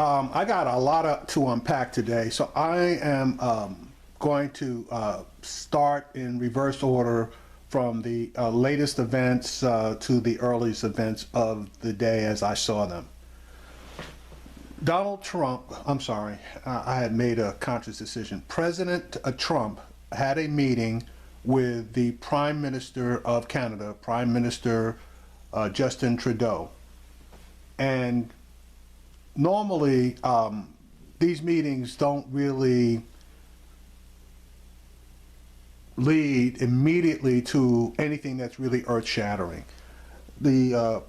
I got a lot to unpack today, so I am going to start in reverse order from the latest events to the earliest events of the day as I saw them. Donald Trump, I'm sorry, I had made a conscious decision. President Trump had a meeting with the Prime Minister of Canada, Prime Minister Justin Trudeau. And normally, these meetings don't really lead immediately to anything that's really earth-shattering. The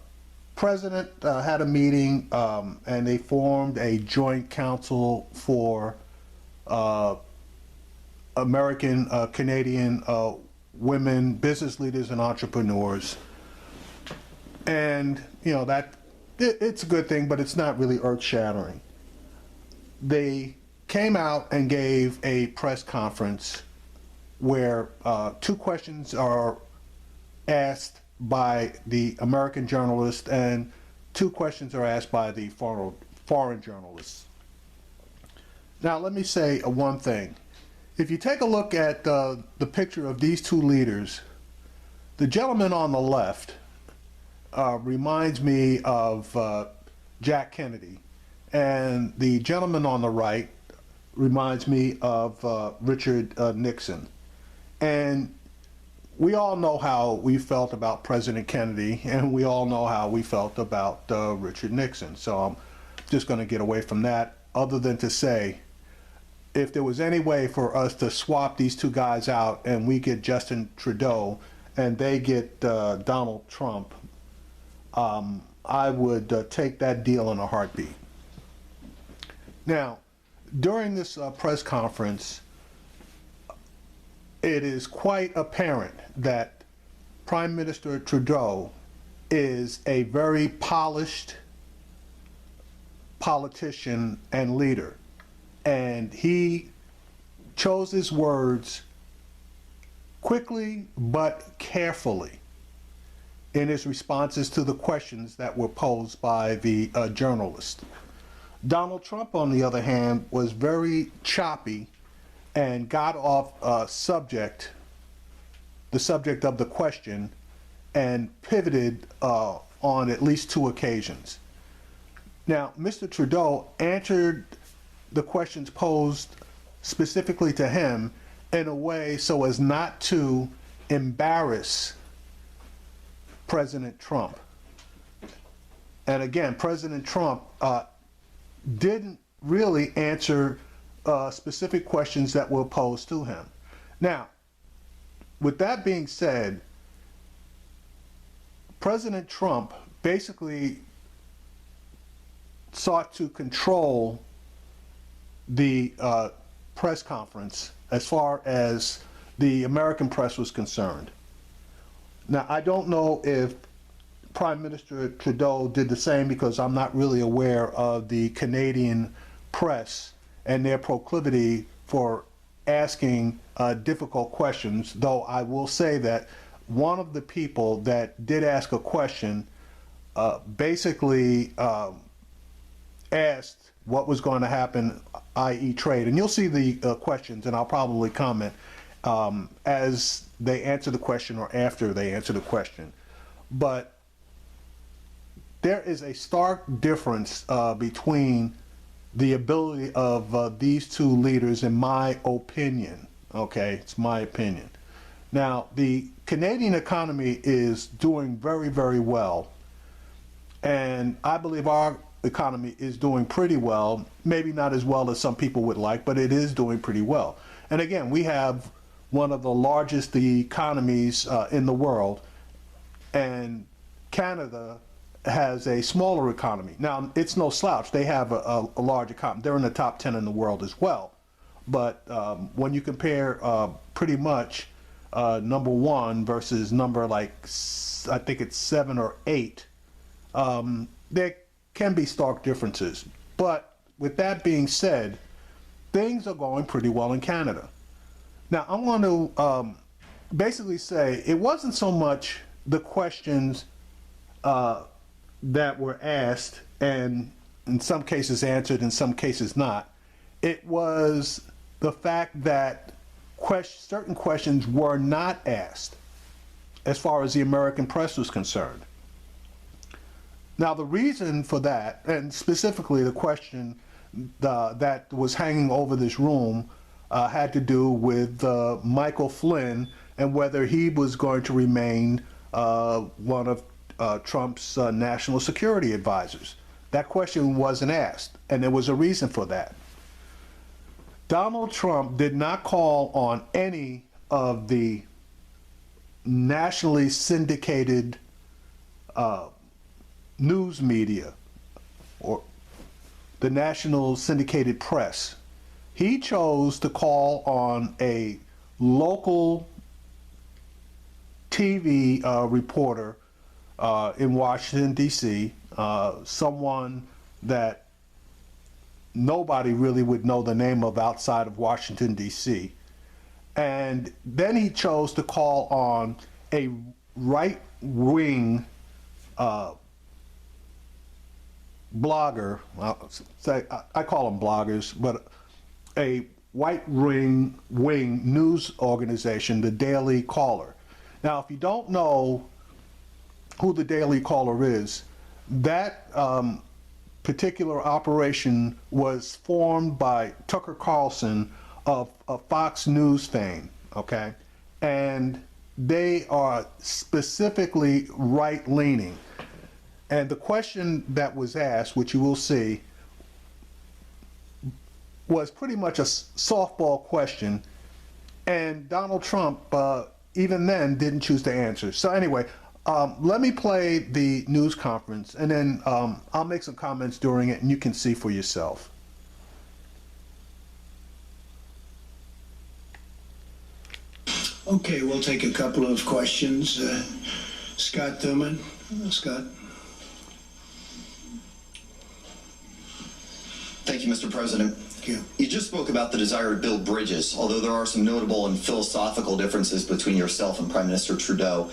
president had a meeting and they formed a joint council for American, Canadian women, business leaders and entrepreneurs. And, you know, it's a good thing, but it's not really earth-shattering. They came out and gave a press conference where two questions are asked by the American journalist and two questions are asked by the foreign journalists. Now, let me say one thing. If you take a look at the picture of these two leaders, the gentleman on the left reminds me of Jack Kennedy, and the gentleman on the right reminds me of Richard Nixon. And we all know how we felt about President Kennedy, and we all know how we felt about Richard Nixon. So I'm just going to get away from that, other than to say, if there was any way for us to swap these two guys out and we get Justin Trudeau and they get Donald Trump, I would take that deal in a heartbeat. Now, during this press conference, it is quite apparent that Prime Minister Troudeau is a very polished politician and leader. And he chose his words quickly but carefully in his responses to the questions that were posed by the journalist. Donald Trump, on the other hand, was very choppy and got off the subject of the question and pivoted on at least two occasions. Now, Mr. Trudeau answered the questions posed specifically to him in a way so as not to embarrass President Trump. And again, President Trump didn't really answer specific questions that were posed to him. Now, with that being said, President Trump basically sought to control the press conference as far as the American press was concerned. Now, I don't know if Prime Minister Trudeau did the same, because I'm not really aware of the Canadian press and their proclivity for asking difficult questions, though I will say that one of the people that did ask a question basically asked what was going to happen, i.e. trade. And you'll see the questions, and I'll probably comment as they answer the question or after they answer the question. But there is a stark difference between the ability of these two leaders, in my opinion. Okay, it's my opinion. Now, the Canadian economy is doing very, very well. And I believe our economy is doing pretty well, maybe not as well as some people would like, but it is doing pretty well. And again, we have one of the largest economies in the world, and Canada has a smaller economy. Now, it's no slouch. They have a large economy. They're in the top 10 in the world as well. But when you compare pretty much number one versus number like, I think it's 7 or 8, there can be stark differences. But with that being said, things are going pretty well in Canada. Now, I'm going to basically say it wasn't so much the questions that were asked and in some cases answered, in some cases not. It was the fact that certain questions were not asked as far as the American press was concerned. Now, the reason for that, and specifically the question that was hanging over this room, had to do with Michael Flynn and whether he was going to remain one of Trump's national security advisors. That question wasn't asked, and there was a reason for that. Donald Trump did not call on any of the nationally syndicated news media or the national syndicated press. He chose to call on a local TV reporter in Washington, D.C., someone that nobody really would know the name of outside of Washington, D.C. And then he chose to call on a right-wing blogger, I call them bloggers, but a right-wing news organization, the Daily Caller. Now, if you don't know who the Daily Caller is, that particular operation was formed by Tucker Carlson of Fox News fame, okay? And they are specifically right-leaning. And the question that was asked, which you will see, was pretty much a softball question. And Donald Trump, even then, didn't choose to answer. So anyway, let me play the news conference, and then I'll make some comments during it, and you can see for yourself. Okay, we'll take a couple of questions. Scott Thuman. Scott. Thank you, Mr. President. Thank you. You just spoke about the desire to build bridges, although there are some notable and philosophical differences between yourself and Prime Minister Trudeau.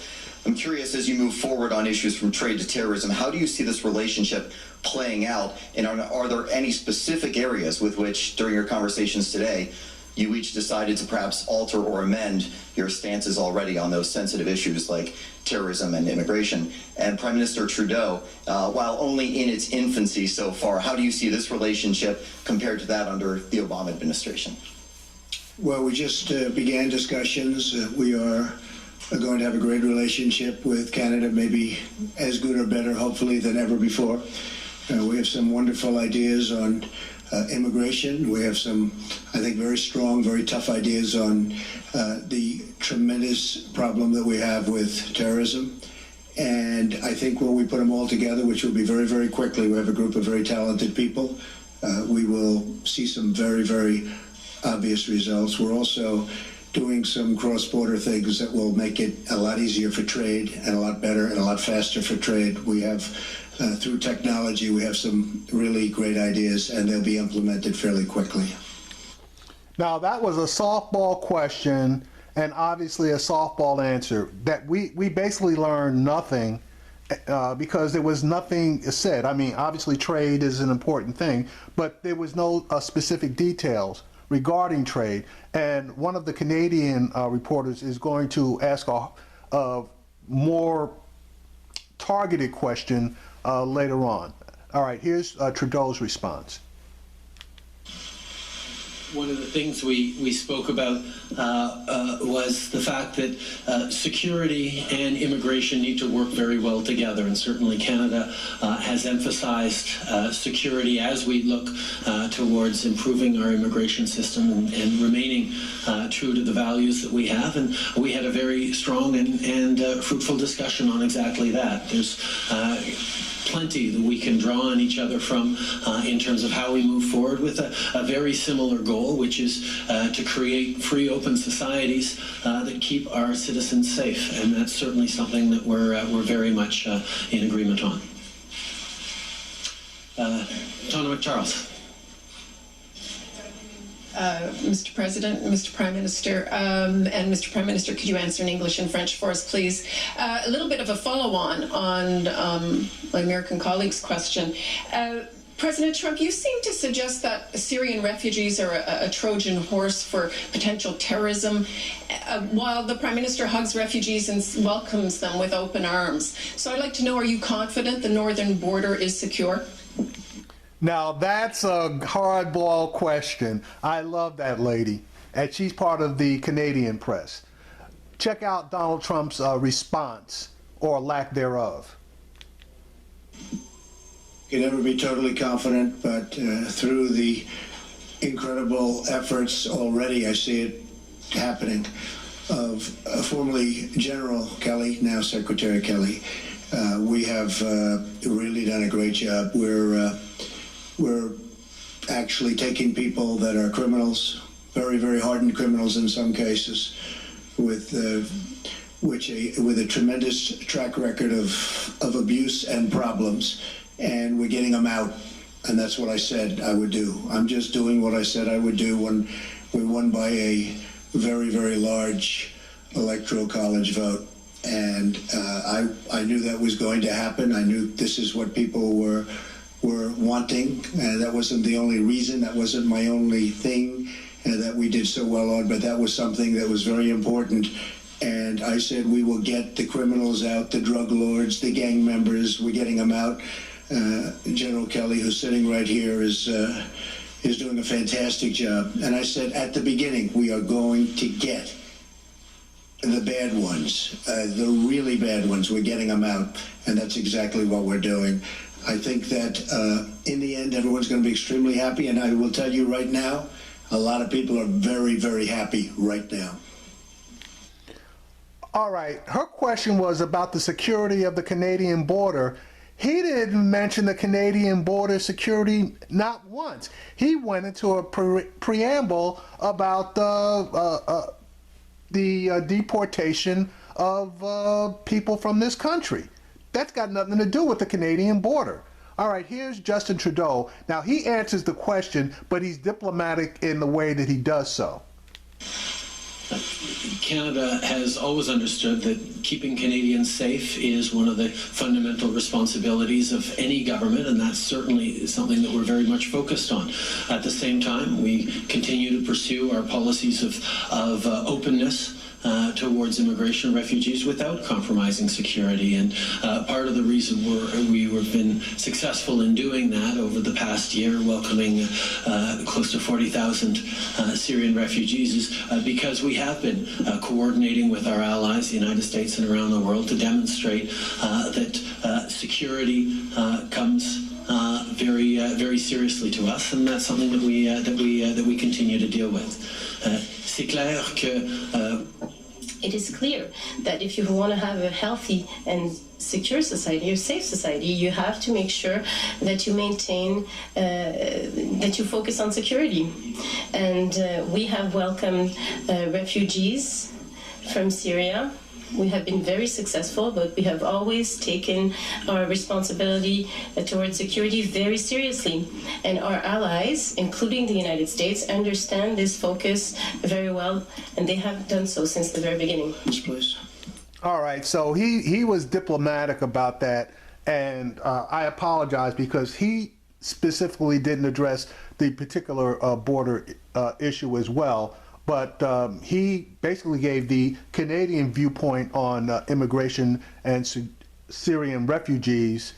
I'm curious, as you move forward on issues from trade to terrorism, how do you see this relationship playing out? And are there any specific areas with which, during your conversations today, you each decided to perhaps alter or amend your stances already on those sensitive issues like terrorism and immigration? And Prime Minister Trudeau, while only in its infancy so far, how do you see this relationship compared to that under the Obama administration? Well, we just began discussions. We are going to have a great relationship with Canada, maybe as good or better, hopefully, than ever before. We have some wonderful ideas on immigration. We have some, I think, very strong, very tough ideas on the tremendous problem that we have with terrorism. And I think when we put them all together, which will be very, very quickly, we have a group of very talented people, we will see some very, very obvious results. We're also doing some cross-border things that will make it a lot easier for trade and a lot better and a lot faster for trade. We have through technology, we have some really great ideas, and they'll be implemented fairly quickly. Now, that was a softball question, and obviously a softball answer. That we basically learned nothing because there was nothing said. I mean, obviously trade is an important thing, but there was no specific details regarding trade. And one of the Canadian reporters is going to ask a more targeted question later on. All right, here's Trudeau's response. One of the things we spoke about was the fact that security and immigration need to work very well together, and certainly Canada has emphasized security as we look towards improving our immigration system and remaining true to the values that we have. And we had a very strong and fruitful discussion on exactly that. There's plenty that we can draw on each other from in terms of how we move forward with a very similar goal, which is to create free, open societies that keep our citizens safe. And that's certainly something that we're very much in agreement on. Donna McCharles. Mr. President, Mr. Prime Minister, and Mr. Prime Minister, could you answer in English and French for us, please? A little bit of a follow-on on my American colleague's question. President Trump, you seem to suggest that Syrian refugees are a Trojan horse for potential terrorism, while the Prime Minister hugs refugees and welcomes them with open arms. So I'd like to know, are you confident the northern border is secure? Now, that's a hardball question. I love that lady, and she's part of the Canadian press. Check out Donald Trump's response, or lack thereof. Can never be totally confident, but through the incredible efforts already, I see it happening, of formerly General Kelly, now Secretary Kelly. We have really done a great job. We're actually taking people that are criminals, very, very hardened criminals in some cases, with a tremendous track record of abuse and problems, and we're getting them out. And that's what I said I would do. I'm just doing what I said I would do when we won by a very, very large electoral college vote. And I knew that was going to happen. I knew this is what people were wanting. That wasn't the only reason. That wasn't my only thing that we did so well on, but that was something that was very important. And I said we will get the criminals out, the drug lords, the gang members. We're getting them out. General Kelly, who's sitting right here, is doing a fantastic job. And I said at the beginning, we are going to get the bad ones, the really bad ones. We're getting them out, and that's exactly what we're doing. I think that in the end, everyone's going to be extremely happy, and I will tell you right now, a lot of people are very, very happy right now. All right, her question was about the security of the Canadian border. He didn't mention the Canadian border security not once. He went into a preamble about the deportation of people from this country. That's got nothing to do with the Canadian border. All right, here's Justin Trudeau. Now, he answers the question, but he's diplomatic in the way that he does so. Canada has always understood that keeping Canadians safe is one of the fundamental responsibilities of any government, and that's certainly something that we're very much focused on. At the same time, we continue to pursue our policies of openness towards immigration and refugees without compromising security. And part of the reason we've been successful in doing that over the past year, welcoming close to 40,000 Syrian refugees, is because we have been coordinating with our allies, the United States and around the world, to demonstrate that security comes very seriously to us, and that's something that we continue to deal with. C'est clair que it is clear that if you want to have a healthy and secure society, or safe society, you have to make sure that you maintain, that you focus on security. And we have welcomed refugees from Syria. We have been very successful, but we have always taken our responsibility towards security very seriously. And our allies, including the United States, understand this focus very well, and they have done so since the very beginning. Yes, please. All right, so he was diplomatic about that, and I apologize because he specifically didn't address the particular border issue as well. But he basically gave the Canadian viewpoint on immigration and Syrian refugees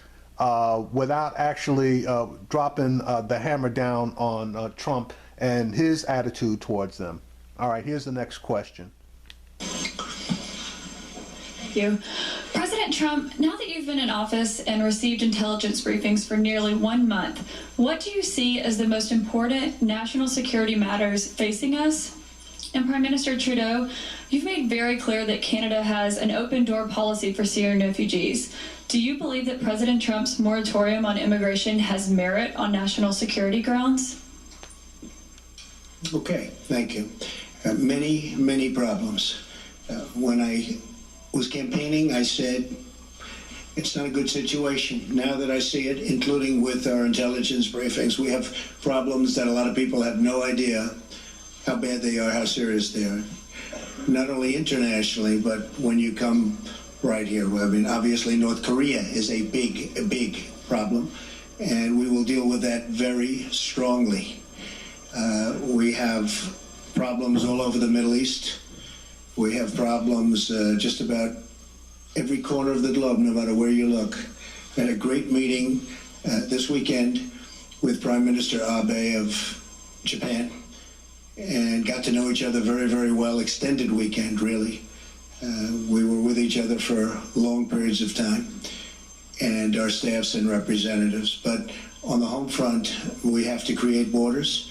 without actually dropping the hammer down on Trump and his attitude towards them. All right, here's the next question. Thank you. President Trump, now that you've been in office and received intelligence briefings for nearly 1 month, what do you see as the most important national security matters facing us? And Prime Minister Trudeau, you've made very clear that Canada has an open-door policy for Syrian refugees. Do you believe that President Trump's moratorium on immigration has merit on national security grounds? Okay, thank you. Many problems. When I was campaigning, I said, it's not a good situation. Now that I see it, including with our intelligence briefings, we have problems that a lot of people have no idea how bad they are, how serious they are. Not only internationally, but when you come right here. I mean, obviously North Korea is a big problem. and we will deal with that very strongly. We have problems all over the Middle East. We have problems just about every corner of the globe, no matter where you look. We had a great meeting this weekend with Prime Minister Abe of Japan, and got to know each other very, very well. Extended weekend, really. We were with each other for long periods of time, and our staffs and representatives. But on the home front, we have to create borders.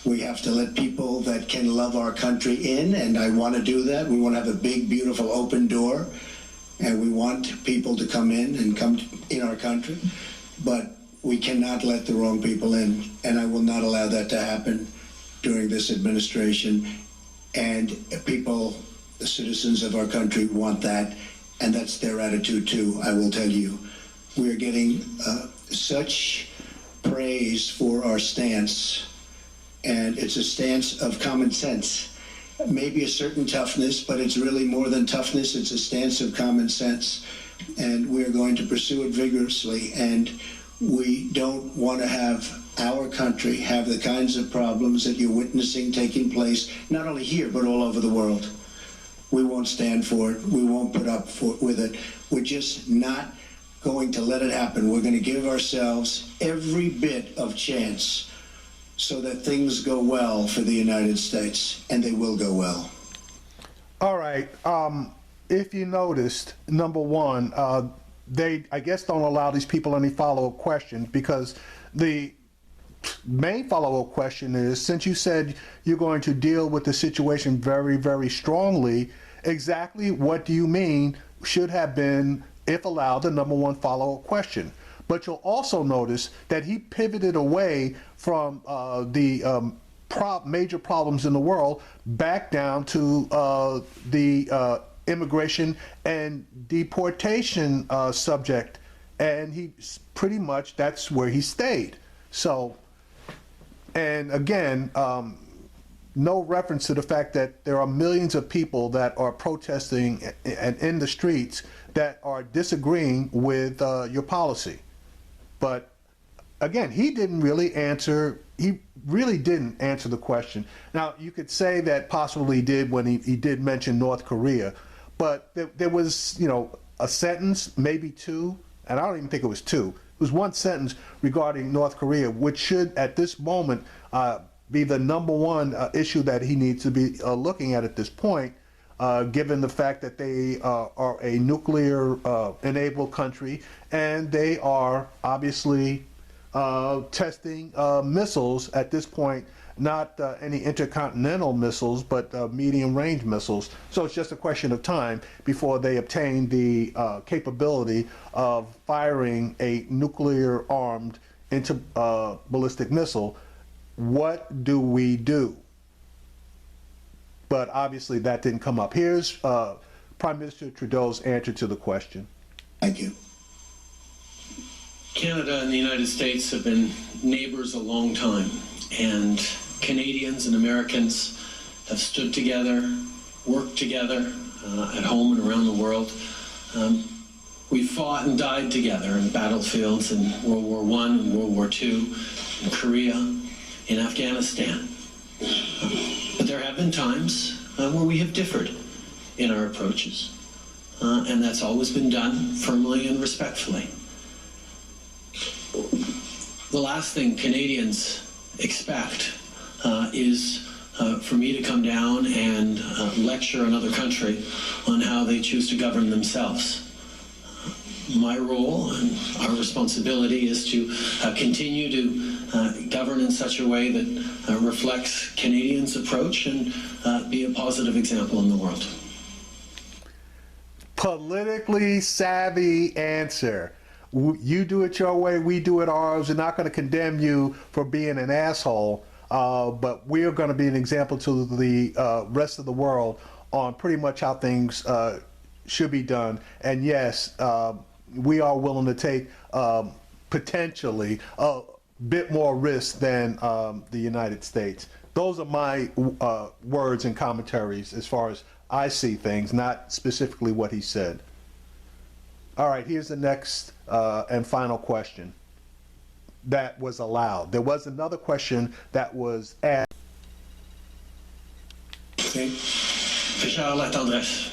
We have to let people that can love our country in, and I want to do that. We want to have a big, beautiful, open door, and we want people to come in and come in our country. But we cannot let the wrong people in, and I will not allow that to happen during this administration. And people, the citizens of our country, want that, and that's their attitude too, I will tell you. We are getting such praise for our stance, and it's a stance of common sense. Maybe a certain toughness, but it's really more than toughness. It's a stance of common sense, and we are going to pursue it vigorously. And we don't want to have our country have the kinds of problems that you're witnessing taking place, not only here, but all over the world. We won't stand for it. We won't put up with it. We're just not going to let it happen. We're going to give ourselves every bit of chance so that things go well for the United States, and they will go well. All right. If you noticed, number one, they, I guess, don't allow these people any follow-up questions, because the main follow-up question is, since you said you're going to deal with the situation very, very strongly, exactly what do you mean should have been, if allowed, the number one follow-up question? But you'll also notice that he pivoted away from the major problems in the world back down to the immigration and deportation subject, and he pretty much, that's where he stayed. So, and again, no reference to the fact that there are millions of people that are protesting and in the streets that are disagreeing with your policy. But again, he really didn't answer the question. Now, you could say that possibly he did when he did mention North Korea, but there was, you know, a sentence, maybe two, and I don't even think it was two. It was one sentence regarding North Korea, which should, at this moment, be the number one issue that he needs to be looking at this point, given the fact that they are a nuclear enabled country, and they are obviously testing missiles at this point, not any intercontinental missiles, but medium-range missiles. So it's just a question of time before they obtain the capability of firing a nuclear-armed ballistic missile. What do we do? But obviously that didn't come up. Here's Prime Minister Trudeau's answer to the question. Thank you. Canada and the United States have been neighbors a long time, and Canadians and Americans have stood together, worked together at home and around the world. We fought and died together in battlefields in World War I and World War II, in Korea, in Afghanistan. But there have been times where we have differed in our approaches, and that's always been done firmly and respectfully. The last thing Canadians expect is for me to come down and lecture another country on how they choose to govern themselves. My role and our responsibility is to continue to govern in such a way that reflects Canadians' approach and be a positive example in the world. Politically savvy answer. You do it your way, we do it ours. We're not going to condemn you for being an asshole, but we are going to be an example to the rest of the world on pretty much how things should be done. And yes, we are willing to take potentially a bit more risk than the United States. Those are my words and commentaries as far as I see things, not specifically what he said. All right, here's the next and final question. that was allowed. There was another question that was asked. Okay. Richard Latendresse.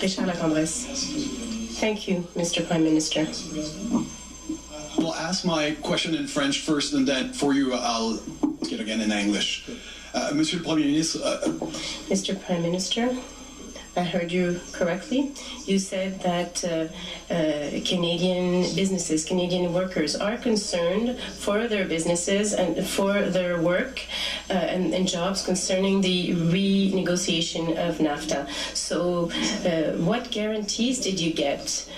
Richard Latendresse. Thank you, Mr. Prime Minister. I'll ask my question in French first, and then for you, I'll get again in English. Monsieur le Premier ministre, Mr. Prime Minister, I heard you correctly. You said that Canadian businesses, Canadian workers are concerned for their businesses and for their work and jobs concerning the renegotiation of NAFTA. So what guarantees did you get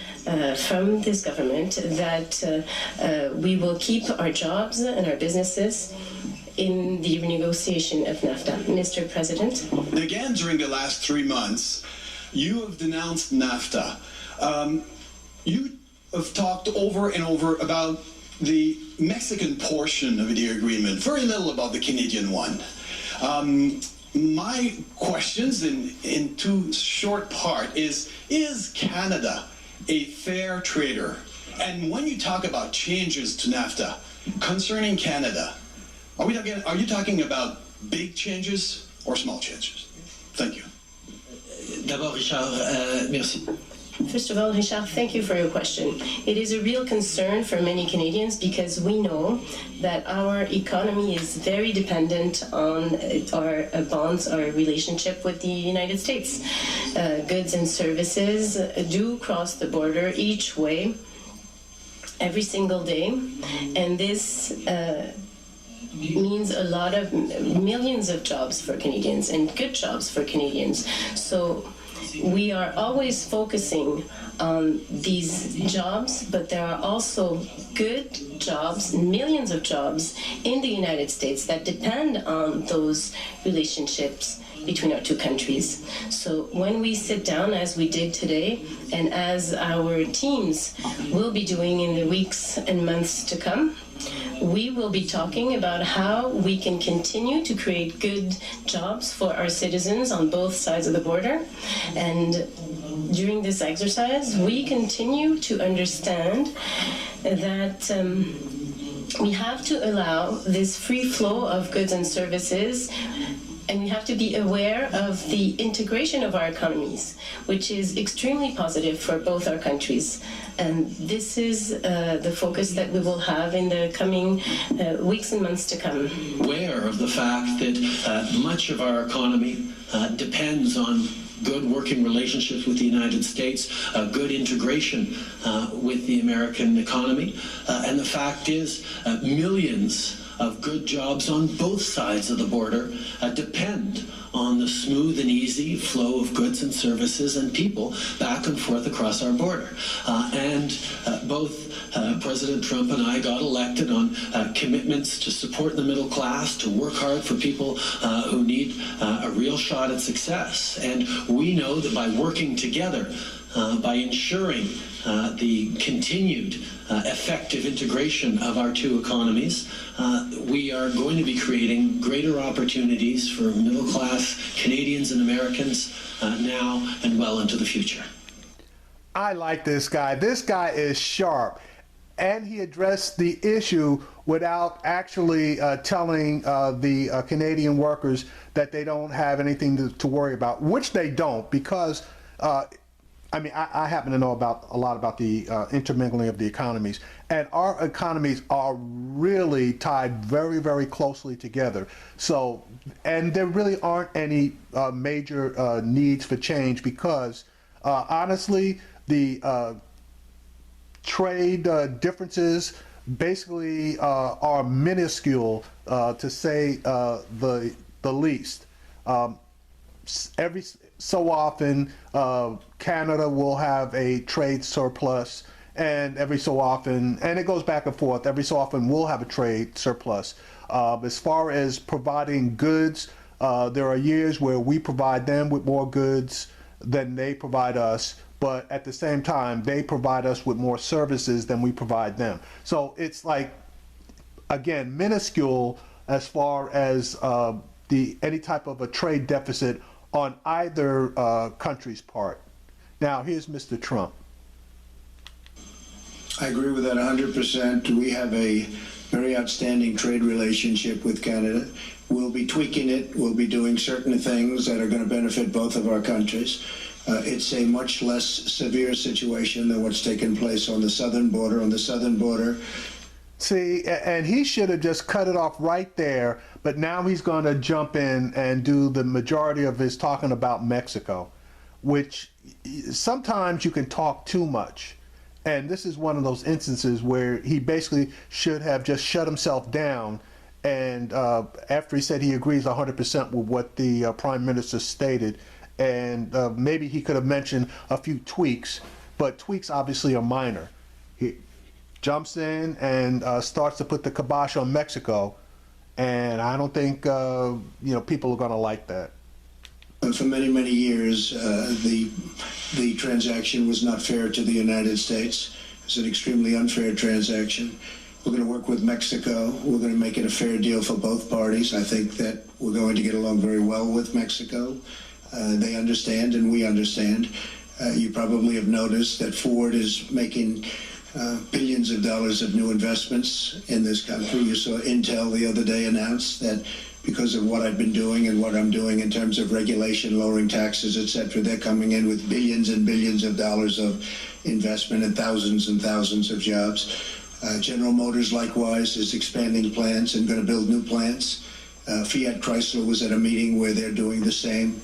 from this government that we will keep our jobs and our businesses in the renegotiation of NAFTA? Mr. President? again, during the last 3 months, you have denounced NAFTA. You have talked over and over about the Mexican portion of the agreement, very little about the Canadian one. My questions in two short part is Canada a fair trader? And when you talk about changes to NAFTA concerning Canada, are you talking about big changes or small changes? Thank you. D'abord, Richard, merci. First of all, Richard, thank you for your question. It is a real concern for many Canadians because we know that our economy is very dependent on our bonds, our relationship with the United States. Goods and services do cross the border each way every single day, and this means a lot of millions of jobs for Canadians and good jobs for Canadians. So we are always focusing on these jobs, but there are also good jobs, millions of jobs in the United States that depend on those relationships between our two countries. So when we sit down, as we did today, and as our teams will be doing in the weeks and months to come, we will be talking about how we can continue to create good jobs for our citizens on both sides of the border. And during this exercise, we continue to understand that we have to allow this free flow of goods and services, and we have to be aware of the integration of our economies, which is extremely positive for both our countries. And this is the focus that we will have in the coming weeks and months to come. Aware of the fact that much of our economy depends on good working relationships with the United States, good integration with the American economy, and the fact is millions of good jobs on both sides of the border depend on the smooth and easy flow of goods and services and people back and forth across our border. And both President Trump and I got elected on commitments to support the middle class, to work hard for people who need a real shot at success. And we know that by working together, by ensuring the continued effective integration of our two economies, we are going to be creating greater opportunities for middle-class Canadians and Americans now and well into the future. I like this guy. This guy is sharp. And he addressed the issue without actually telling the Canadian workers that they don't have anything to worry about, which they don't, because I mean, I happen to know a lot about the intermingling of the economies, and our economies are really tied very, very closely together. So, and there really aren't any major needs for change because, honestly, the trade differences basically are minuscule, to say the least. Every so often, Canada will have a trade surplus, and every so often, and it goes back and forth, every so often we'll have a trade surplus. As far as providing goods, there are years where we provide them with more goods than they provide us, but at the same time, they provide us with more services than we provide them. So it's like, again, minuscule as far as any type of a trade deficit on either country's part. Now, here's Mr. Trump. I agree with that 100%. We have a very outstanding trade relationship with Canada. We'll be tweaking it. We'll be doing certain things that are going to benefit both of our countries. It's a much less severe situation than what's taken place on the southern border. On the southern border, See, and he should have just cut it off right there, but now he's going to jump in and do the majority of his talking about Mexico, which sometimes you can talk too much. And this is one of those instances where he basically should have just shut himself down. And after he said he agrees 100% with what the Prime Minister stated, and maybe he could have mentioned a few tweaks, but tweaks obviously are minor. He jumps in and starts to put the kibosh on Mexico, and I don't think people are going to like that. for many, many years, the transaction was not fair to the United States. It's an extremely unfair transaction. We're going to work with Mexico. We're going to make it a fair deal for both parties. I think that we're going to get along very well with Mexico. They understand and we understand. You probably have noticed that Ford is making billions of dollars of new investments in this country. You saw Intel the other day announce that because of what I've been doing and what I'm doing in terms of regulation, lowering taxes, etc., they're coming in with billions and billions of dollars of investment and thousands of jobs. General Motors, likewise, is expanding plants and going to build new plants. Fiat Chrysler was at a meeting where they're doing the same.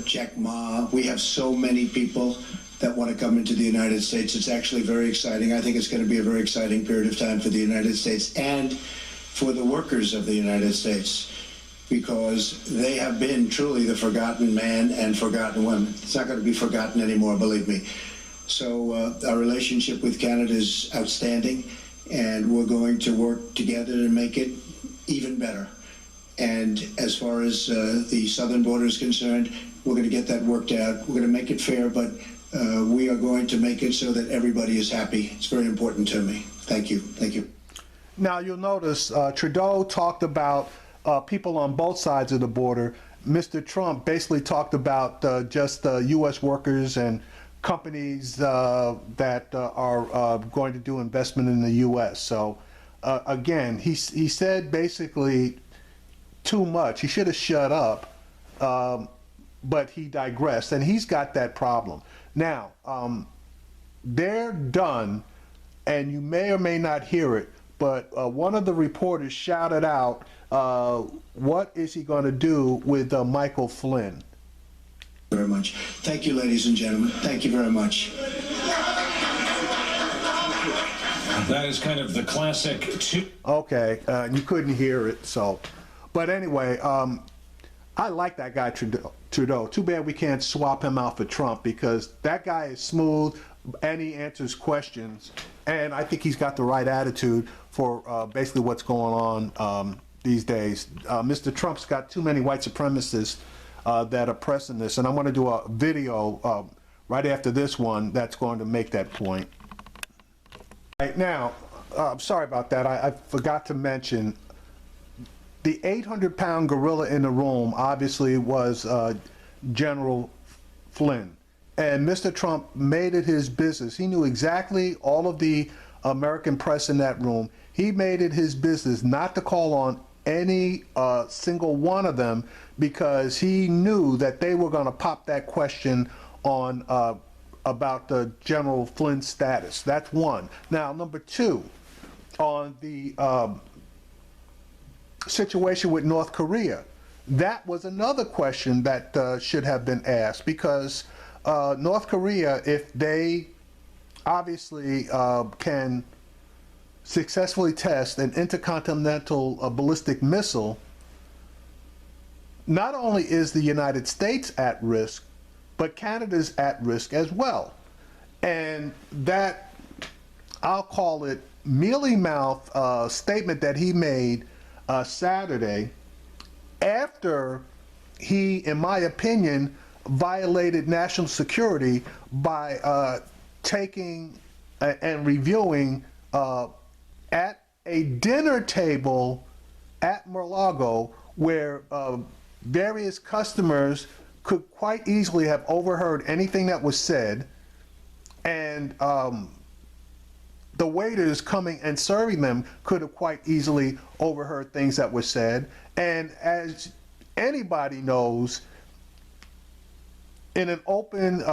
Jack Ma. We have so many people that want to come into the United States. It's actually very exciting. I think it's going to be a very exciting period of time for the United States and for the workers of the United States, because they have been truly the forgotten man and forgotten woman. It's not going to be forgotten anymore, believe me. So our relationship with Canada is outstanding, and we're going to work together to make it even better. And as far as the southern border is concerned, we're going to get that worked out. We're going to make it fair, but we are going to make it so that everybody is happy. It's very important to me. Thank you. Thank you. Now, you'll notice Trudeau talked about people on both sides of the border. Mr. Trump basically talked about just U.S. workers and companies that are going to do investment in the U.S. So, again, he said basically too much. He should have shut up, but he digressed, and he's got that problem. Now, they're done, and you may or may not hear it, but one of the reporters shouted out, what is he going to do with Michael Flynn? Very much. Thank you, ladies and gentlemen. Thank you very much. That is kind of the classic Okay, you couldn't hear it, so. But anyway, I like that guy Trudeau. Too bad we can't swap him out for Trump, because that guy is smooth and he answers questions. And I think he's got the right attitude for basically what's going on these days. Mr. Trump's got too many white supremacists that are pressing this. And I'm going to do a video right after this one that's going to make that point. Right now, sorry about that. I forgot to mention the 800-pound gorilla in the room obviously was General Flynn. And Mr. Trump made it his business. He knew exactly all of the American press in that room. He made it his business not to call on any single one of them, because he knew that they were going to pop that question on about the General Flynn's status. That's one. Now, number two, on the situation with North Korea, that was another question that should have been asked, because North Korea, if they obviously can successfully test an intercontinental ballistic missile, not only is the United States at risk, but Canada's at risk as well. And that, I'll call it mealy-mouthed statement that he made Saturday, after he, in my opinion, violated national security by taking and reviewing at a dinner table at Mar-a-Lago, where various customers could quite easily have overheard anything that was said, and the waiters coming and serving them could have quite easily overheard things that were said. And as anybody knows, in an open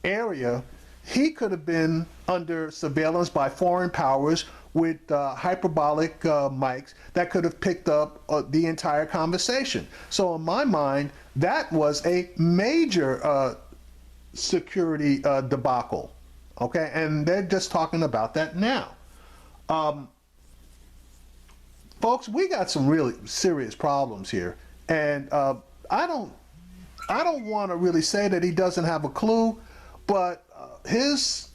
area, he could have been under surveillance by foreign powers with hyperbolic mics that could have picked up the entire conversation. So in my mind, that was a major security debacle. Okay, and they're just talking about that now. Folks, we got some really serious problems here, and I don't want to really say that he doesn't have a clue, but his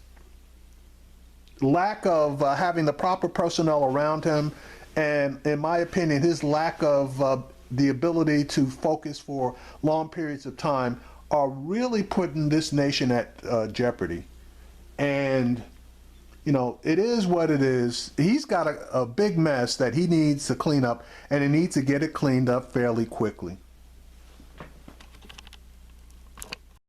lack of having the proper personnel around him, and in my opinion, his lack of the ability to focus for long periods of time are really putting this nation at jeopardy. And, you know, it is what it is. He's got a big mess that he needs to clean up, and he needs to get it cleaned up fairly quickly.